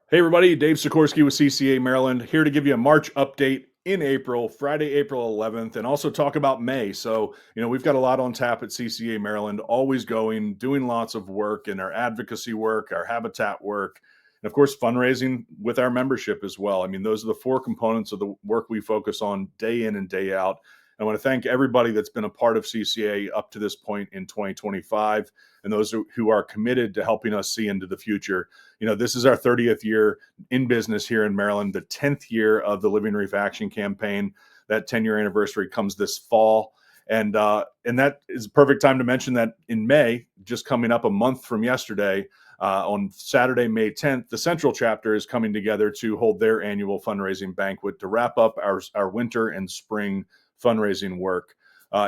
Hey everybody, Dave Sikorsky with CCA Maryland here to give you a March update in April, Friday, April 11th, and also talk about May. So, we've got a lot on tap at CCA Maryland, always going, doing lots of work in our advocacy work, our habitat work, and of course, fundraising with our membership as well. I mean, those are the four components of the work we focus on day in and day out. I want to thank everybody that's been a part of CCA up to this point in 2025 and those who are committed to helping us see into the future. This is our 30th year in business here in Maryland, the 10th year of the Living Reef Action Campaign. That 10-year anniversary comes this fall. And that is a perfect time to mention that in May, just coming up a month from yesterday, on Saturday, May 10th, the Central Chapter is coming together to hold their annual fundraising banquet to wrap up our winter and spring fundraising work.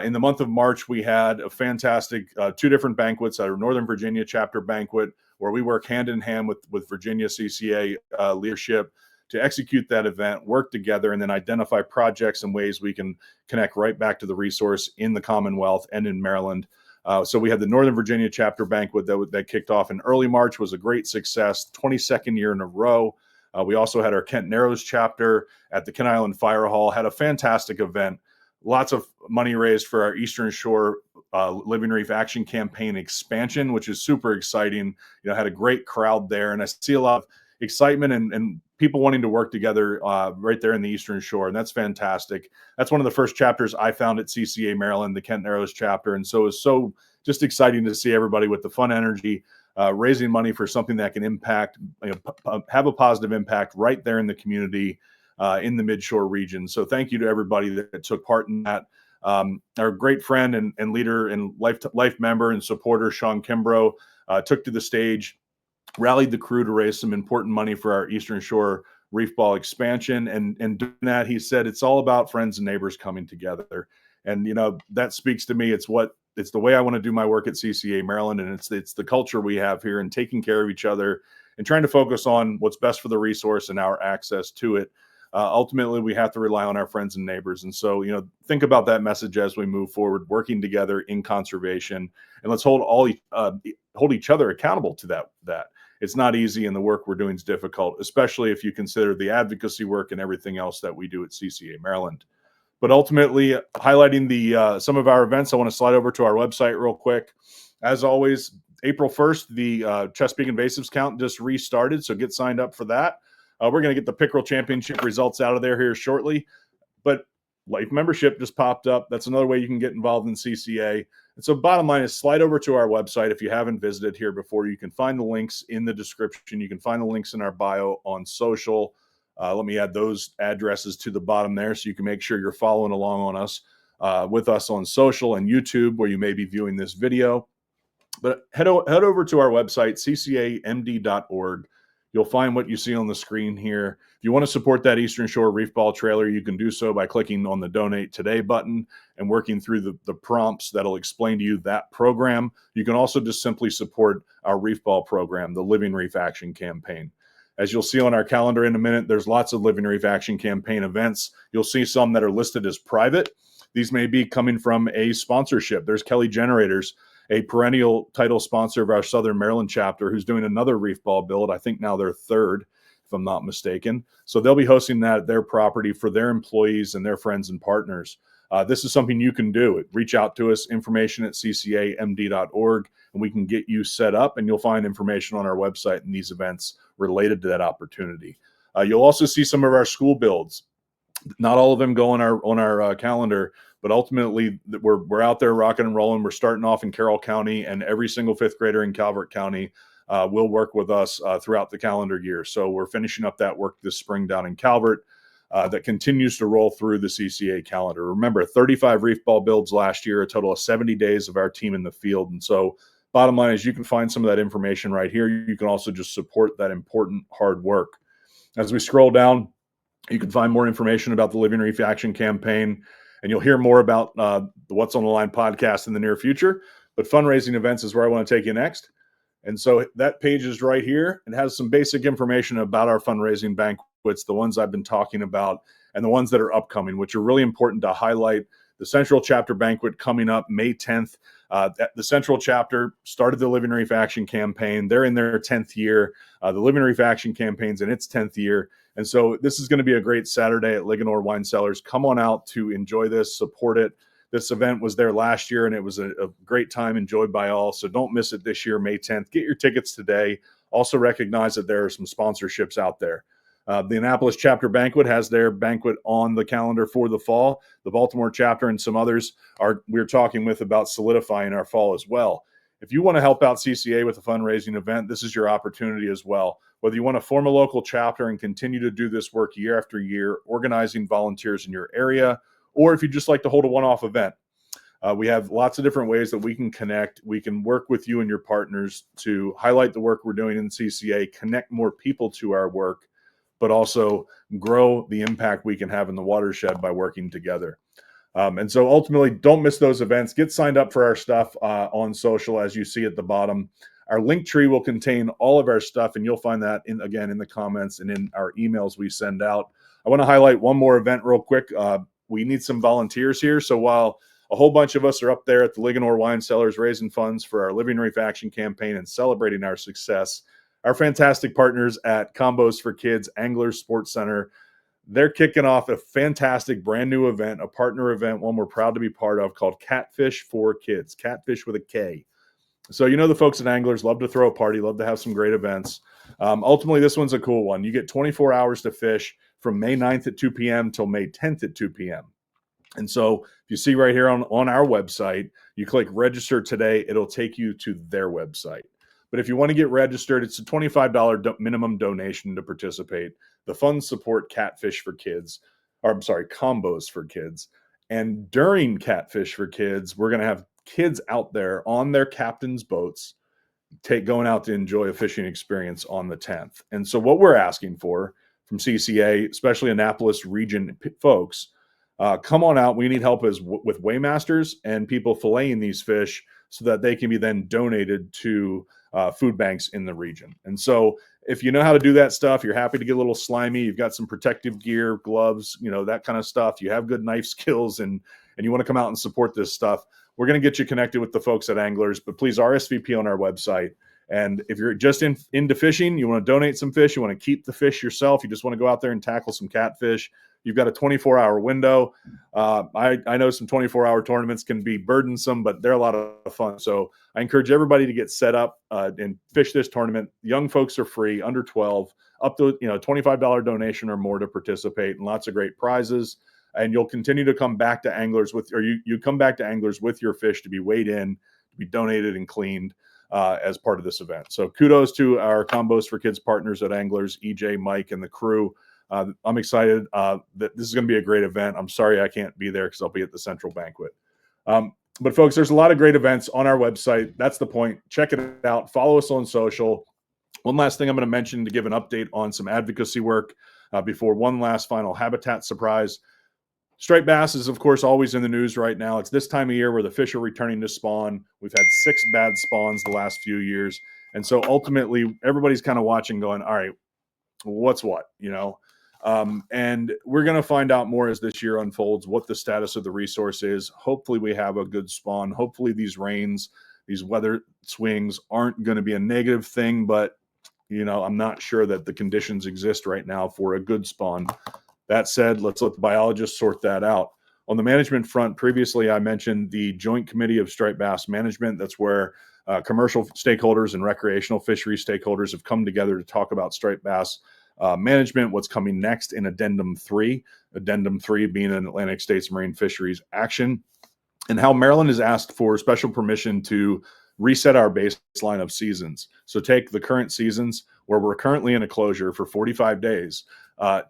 In the month of March, we had a fantastic two different banquets, our Northern Virginia chapter banquet, where we work hand in hand with Virginia CCA leadership to execute that event, work together, and then identify projects and ways we can connect right back to the resource in the Commonwealth and in Maryland. So we had the Northern Virginia chapter banquet that kicked off in early March, was a great success, 22nd year in a row. We also had our Kent Narrows chapter at the Kent Island Fire Hall, had a fantastic event. Lots of money raised for our Eastern Shore Living Reef Action Campaign expansion, which is super exciting. Had a great crowd there, and I see a lot of excitement and people wanting to work together right there in the Eastern Shore, and that's fantastic. That's one of the first chapters I found at CCA Maryland, the Kent Narrows chapter, and so it's so just exciting to see everybody with the fun energy, raising money for something that can impact, have a positive impact right there in the community. In the Midshore region. So thank you to everybody that took part in that. Our great friend and leader and life member and supporter, Sean Kimbrough, took to the stage, rallied the crew to raise some important money for our Eastern Shore reef ball expansion. And doing that, he said, it's all about friends and neighbors coming together. And, that speaks to me. It's the way I want to do my work at CCA Maryland. And it's the culture we have here and taking care of each other and trying to focus on what's best for the resource and our access to it. Ultimately, we have to rely on our friends and neighbors. And so, think about that message as we move forward, working together in conservation, and let's hold each other accountable to that. It's not easy, and the work we're doing is difficult, especially if you consider the advocacy work and everything else that we do at CCA Maryland. But ultimately, highlighting the some of our events, I want to slide over to our website real quick. As always, April 1st, the Chesapeake Invasives Count just restarted, so get signed up for that. We're going to get the Pickerel Championship results out of there here shortly. But Life membership just popped up. That's another way you can get involved in CCA. And so bottom line is slide over to our website if you haven't visited here before. You can find the links in the description. You can find the links in our bio on social. Let me add those addresses to the bottom there so you can make sure you're following along on us with us on social and YouTube where you may be viewing this video. But head over to our website, ccamd.org. You'll find what you see on the screen here. If you want to support that Eastern Shore Reef Ball trailer, you can do so by clicking on the Donate Today button and working through the prompts that'll explain to you that program. You can also just simply support our Reef Ball program, the Living Reef Action Campaign. As you'll see on our calendar in a minute, there's lots of Living Reef Action Campaign events. You'll see some that are listed as private. These may be coming from a sponsorship. There's Kelly Generators, a perennial title sponsor of our Southern Maryland chapter, who's doing another reef ball build. I think now they're third, if I'm not mistaken. So they'll be hosting that at their property for their employees and their friends and partners. This is something you can do. Reach out to us, information at ccamd.org, and we can get you set up, and you'll find information on our website and these events related to that opportunity. You'll also see some of our school builds. Not all of them go on our calendar, but ultimately we're out there rocking and rolling. We're starting off in Carroll County, and every single fifth grader in Calvert County will work with us throughout the calendar year. So we're finishing up that work this spring down in Calvert that continues to roll through the CCA calendar. Remember, 35 reef ball builds last year, a total of 70 days of our team in the field. And so bottom line is you can find some of that information right here. You can also just support that important hard work. As we scroll down, you can find more information about the Living Reef Action Campaign, and you'll hear more about the What's on the Line podcast in the near future. But fundraising events is where I want to take you next. And so that page is right here. It has some basic information about our fundraising banquets, the ones I've been talking about, and the ones that are upcoming, which are really important to highlight. The Central Chapter Banquet coming up May 10th. The Central Chapter started the Living Reef Action Campaign. They're in their 10th year. The Living Reef Action campaign's in its 10th year. And so this is going to be a great Saturday at Ligonor Wine Cellars. Come on out to enjoy this, support it. This event was there last year, and it was a great time enjoyed by all. So don't miss it this year, May 10th. Get your tickets today. Also recognize that there are some sponsorships out there. The Annapolis chapter banquet has their banquet on the calendar for the fall. The Baltimore chapter and some others we're talking with about solidifying our fall as well. If you want to help out CCA with a fundraising event, this is your opportunity as well. Whether you want to form a local chapter and continue to do this work year after year, organizing volunteers in your area, or if you just like to hold a one-off event, we have lots of different ways that we can connect. We can work with you and your partners to highlight the work we're doing in CCA, connect more people to our work, but also grow the impact we can have in the watershed by working together. And so ultimately, don't miss those events. Get signed up for our stuff on social, as you see at the bottom. Our link tree will contain all of our stuff, and you'll find that, in the comments and in our emails we send out. I want to highlight one more event real quick. We need some volunteers here. So while a whole bunch of us are up there at the Ligonor Wine Cellars raising funds for our Living Reef Action campaign and celebrating our success, our fantastic partners at Combos for Kids Anglers Sports Center, they're kicking off a fantastic brand new event, a partner event, one we're proud to be part of, called Catfish for Kids, Catfish with a K. So the folks at Anglers love to throw a party, love to have some great events. Ultimately, this one's a cool one. You get 24 hours to fish from May 9th at 2 p.m. till May 10th at 2 p.m. And so if you see right here on our website, you click register today, it'll take you to their website. But if you want to get registered, it's a $25 minimum donation to participate. The funds support Catfish for Kids, Combos for Kids. And during Catfish for Kids, we're going to have kids out there on their captain's boats going out to enjoy a fishing experience on the 10th. And so what we're asking for from CCA, especially Annapolis region folks, come on out. We need help with weighmasters and people filleting these fish so that they can be then donated to food banks in the region. And so if you know how to do that stuff, you're happy to get a little slimy, you've got some protective gear, gloves, that kind of stuff, you have good knife skills, and you want to come out and support this stuff, we're going to get you connected with the folks at Anglers. But please RSVP on our website. And if you're just into fishing, you want to donate some fish, you want to keep the fish yourself, you just want to go out there and tackle some catfish, you've got a 24-hour window. I know some 24-hour tournaments can be burdensome, but they're a lot of fun. So I encourage everybody to get set up and fish this tournament. Young folks are free, under 12, up to $25 donation or more to participate, and lots of great prizes. And you'll continue to come back to Anglers you come back to Anglers with your fish to be weighed in, to be donated and cleaned as part of this event. So kudos to our Combos for Kids partners at Anglers, EJ, Mike, and the crew. I'm excited that this is going to be a great event. I'm sorry I can't be there because I'll be at the Central Banquet. But folks, there's a lot of great events on our website. That's the point. Check it out. Follow us on social. One last thing I'm going to mention to give an update on some advocacy work before one last final habitat surprise. Striped bass is, of course, always in the news right now. It's this time of year where the fish are returning to spawn. We've had 6 bad spawns the last few years. And so ultimately, everybody's kind of watching going, all right, what's what, and we're going to find out more as this year unfolds what the status of the resource is. Hopefully we have a good spawn. Hopefully these rains, these weather swings aren't going to be a negative thing, but I'm not sure that the conditions exist right now for a good spawn. That said, let's let the biologists sort that out. On the management front, previously I mentioned the Joint Committee of Striped Bass Management. That's where commercial stakeholders and recreational fishery stakeholders have come together to talk about striped bass management, what's coming next in Addendum 3 being an Atlantic States Marine Fisheries action, and how Maryland has asked for special permission to reset our baseline of seasons. So take the current seasons where we're currently in a closure for 45 days,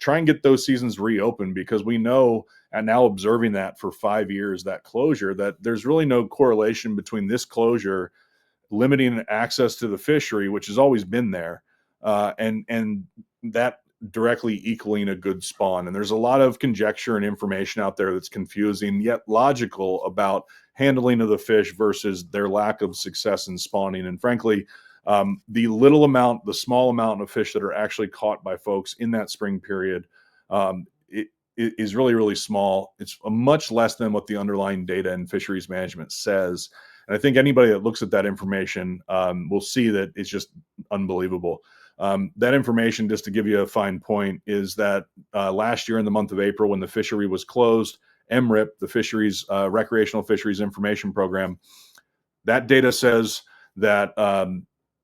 try and get those seasons reopened, because we know, and now observing that for 5 years, that closure, that there's really no correlation between this closure limiting access to the fishery, which has always been there, and that directly equaling a good spawn. And there's a lot of conjecture and information out there that's confusing yet logical about handling of the fish versus their lack of success in spawning. And frankly, the small amount of fish that are actually caught by folks in that spring period, it is really, really small. It's much less than what the underlying data in fisheries management says. And I think anybody that looks at that information will see that it's just unbelievable. That information, just to give you a fine point, is that last year in the month of April, when the fishery was closed, MRIP, the fisheries recreational fisheries information program, that data says that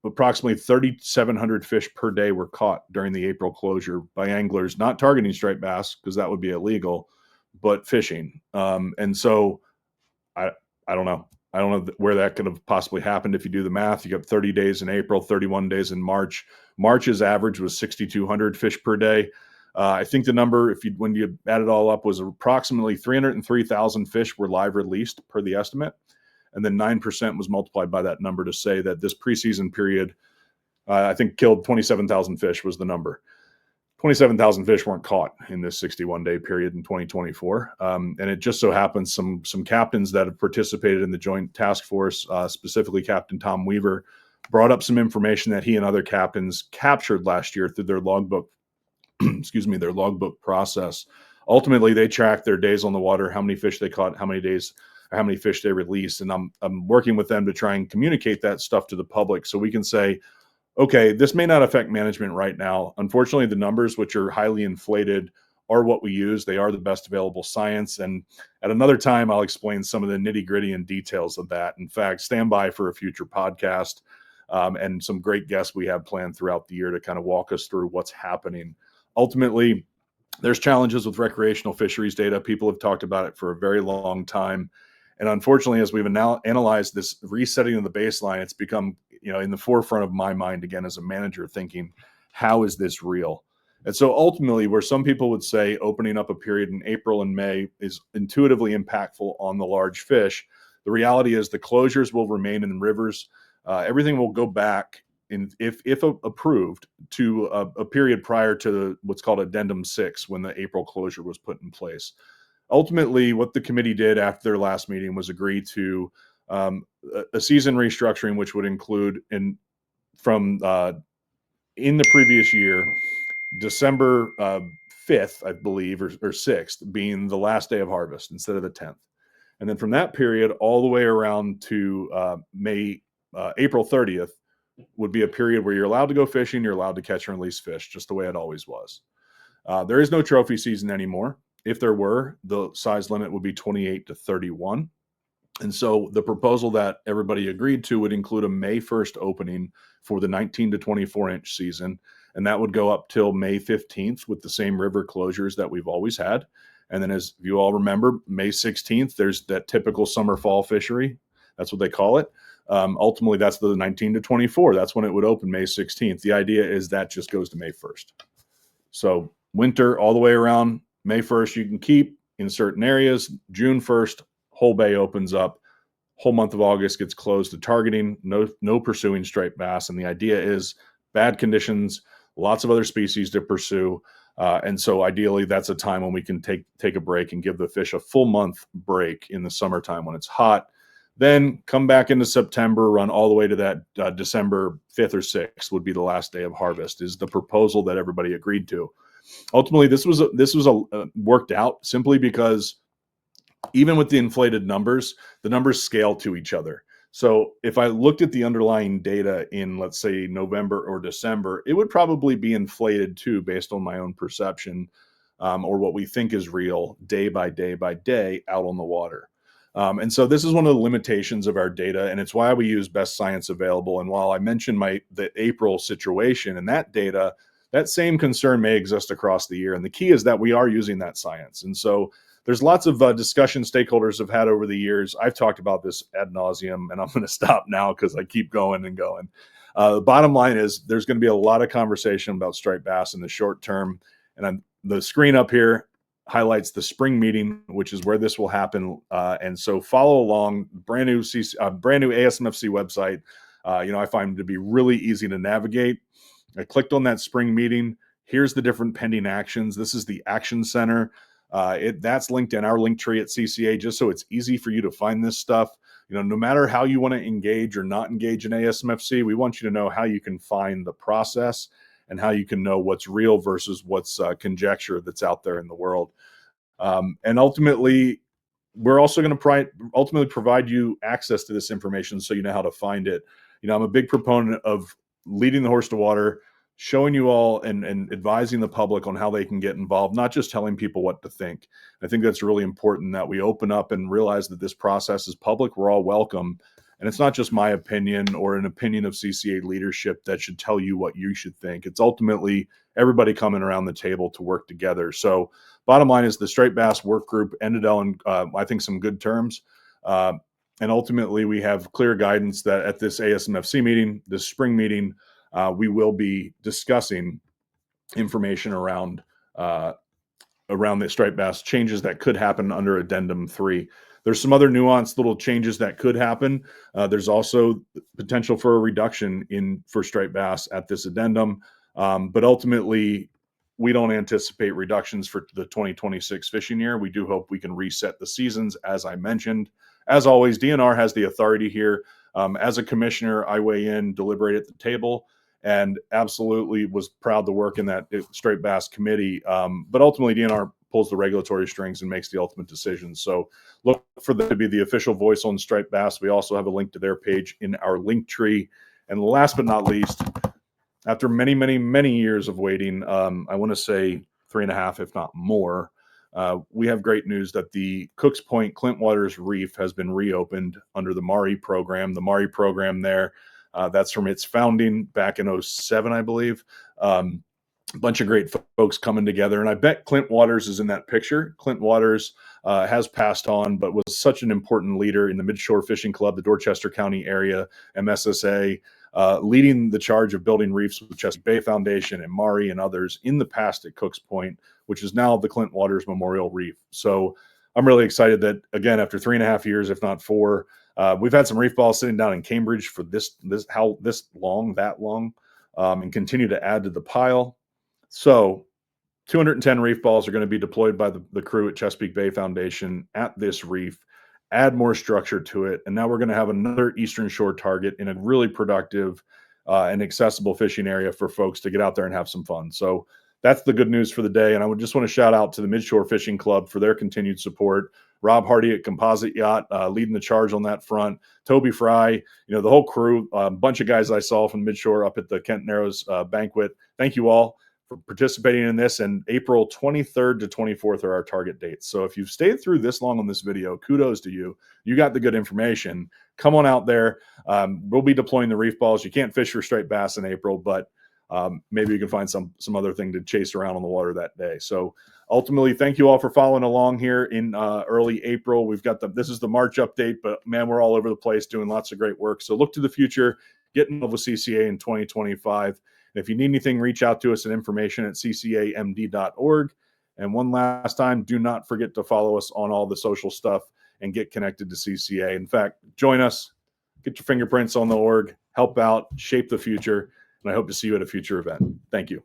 approximately 3,700 fish per day were caught during the April closure by anglers, not targeting striped bass because that would be illegal, but fishing. And so I I don't know. I don't know where that could have possibly happened. If you do the math, you got 30 days in April, 31 days in March. March's average was 6,200 fish per day. I think the number, when you add it all up, was approximately 303,000 fish were live released per the estimate, and then 9% was multiplied by that number to say that this preseason period, I think, killed 27,000 fish was the number. 27,000 fish weren't caught in this 61-day period in 2024. And it just so happens some captains that have participated in the joint task force, specifically Captain Tom Weaver, brought up some information that he and other captains captured last year through their logbook, their logbook process. Ultimately, they tracked their days on the water, how many fish they caught, how many days, or how many fish they released. And I'm working with them to try and communicate that stuff to the public so we can say, okay, this may not affect management right now. Unfortunately, the numbers, which are highly inflated, are what we use. They are the best available science. And at another time, I'll explain some of the nitty gritty and details of that. In fact, stand by for a future podcast and some great guests we have planned throughout the year to kind of walk us through what's happening. Ultimately, there's challenges with recreational fisheries data. People have talked about it for a very long time. And unfortunately, as we've now analyzed this resetting of the baseline, it's become, in the forefront of my mind again as a manager, thinking, how is this real? And so ultimately, where some people would say opening up a period in April and May is intuitively impactful on the large fish, the reality is the closures will remain in rivers. Everything will go back, if approved, to a period prior to what's called Addendum 6, when the April closure was put in place. Ultimately, what the committee did after their last meeting was agree to a season restructuring, which would include in the previous year, December 5th, I believe, or 6th, being the last day of harvest instead of the 10th. And then from that period all the way around to April 30th would be a period where you're allowed to go fishing, you're allowed to catch and release fish, just the way it always was. There is no trophy season anymore. If there were, the size limit would be 28 to 31. And so the proposal that everybody agreed to would include a May 1st opening for the 19 to 24 inch season. And that would go up till May 15th with the same river closures that we've always had. And then, as you all remember, May 16th, there's that typical summer fall fishery. That's what they call it. Ultimately, that's the 19 to 24. That's when it would open, May 16th. The idea is that just goes to May 1st. So winter all the way around, May 1st you can keep in certain areas. June 1st, whole bay opens up. Whole month of August gets closed to targeting. No pursuing striped bass. And the idea is bad conditions, lots of other species to pursue. And so ideally, that's a time when we can take a break and give the fish a full month break in the summertime when it's hot. Then come back into September, run all the way to that December 5th or 6th would be the last day of harvest, is the proposal that everybody agreed to. Ultimately, this was worked out simply because even with the inflated numbers, the numbers scale to each other. So if I looked at the underlying data in, let's say, November or December, it would probably be inflated too, based on my own perception, or what we think is real day by day by day out on the water. And so this is one of the limitations of our data, and it's why we use best science available. And while I mentioned the April situation and that data, that same concern may exist across the year. And the key is that we are using that science. And so there's lots of discussion stakeholders have had over the years. I've talked about this ad nauseum, and I'm going to stop now because I keep going and going. The bottom line is there's going to be a lot of conversation about striped bass in the short term. And the screen up here highlights the spring meeting, which is where this will happen. And so follow along. Brand new ASMFC website. I find it to be really easy to navigate. I clicked on that spring meeting. Here's the different pending actions. This is the action center. That's linked in our link tree at CCA, just so it's easy for you to find this stuff. No matter how you want to engage or not engage in ASMFC, we want you to know how you can find the process and how you can know what's real versus what's conjecture that's out there in the world. And ultimately, we're also going to provide you access to this information so you know how to find it. I'm a big proponent of leading the horse to water, showing you all and advising the public on how they can get involved, not just telling people what to think. I think that's really important that we open up and realize that this process is public. We're all welcome. And it's not just my opinion or an opinion of CCA leadership that should tell you what you should think. It's ultimately everybody coming around the table to work together. So bottom line is the striped bass work group ended on, I think, some good terms. And ultimately, we have clear guidance that at this ASMFC meeting, this spring meeting, we will be discussing information around the striped bass changes that could happen under Addendum 3. There's some other nuanced little changes that could happen. There's also potential for a reduction for striped bass at this addendum, but ultimately, we don't anticipate reductions for the 2026 fishing year. We do hope we can reset the seasons, as I mentioned. As always, DNR has the authority here. As a commissioner, I weigh in, deliberate at the table, and absolutely was proud to work in that striped bass committee. But ultimately, DNR pulls the regulatory strings and makes the ultimate decision. So look for them to be the official voice on striped bass. We also have a link to their page in our link tree. And last but not least, after many, many, many years of waiting, I want to say 3.5, if not more, we have great news that the Cooks Point Clint Waters Reef has been reopened under the MARI program. The MARI program there, that's from its founding back in 2007, I believe. A bunch of great folks coming together. And I bet Clint Waters is in that picture. Clint Waters has passed on, but was such an important leader in the Midshore Fishing Club, the Dorchester County area, MSSA, leading the charge of building reefs with Chesapeake Bay Foundation and MARI and others in the past at Cooks Point, which is now the Clint Waters Memorial Reef. So I'm really excited that, again, after 3.5 years, if not 4, we've had some reef balls sitting down in Cambridge for that long, and continue to add to the pile. So 210 reef balls are going to be deployed by the crew at Chesapeake Bay Foundation at this reef, add more structure to it. And now we're going to have another Eastern Shore target in a really productive and accessible fishing area for folks to get out there and have some fun. So that's the good news for the day. And I would just want to shout out to the Midshore Fishing Club for their continued support. Rob Hardy at Composite Yacht leading the charge on that front. Toby Fry, the whole crew, a bunch of guys I saw from Midshore up at the Kent Narrows banquet. Thank you all for participating in this. And April 23rd to 24th are our target dates. So if you've stayed through this long on this video, kudos to you. You got the good information. Come on out there. We'll be deploying the reef balls. You can't fish for striped bass in April, but maybe you can find some other thing to chase around on the water that day. So ultimately, thank you all for following along here in early April. We've got this is the March update, but man, we're all over the place doing lots of great work. So look to the future, get involved with CCA in 2025. And if you need anything, reach out to us at information at ccamd.org. And one last time, do not forget to follow us on all the social stuff and get connected to CCA. In fact, join us, get your fingerprints on the org, help out, shape the future. And I hope to see you at a future event. Thank you.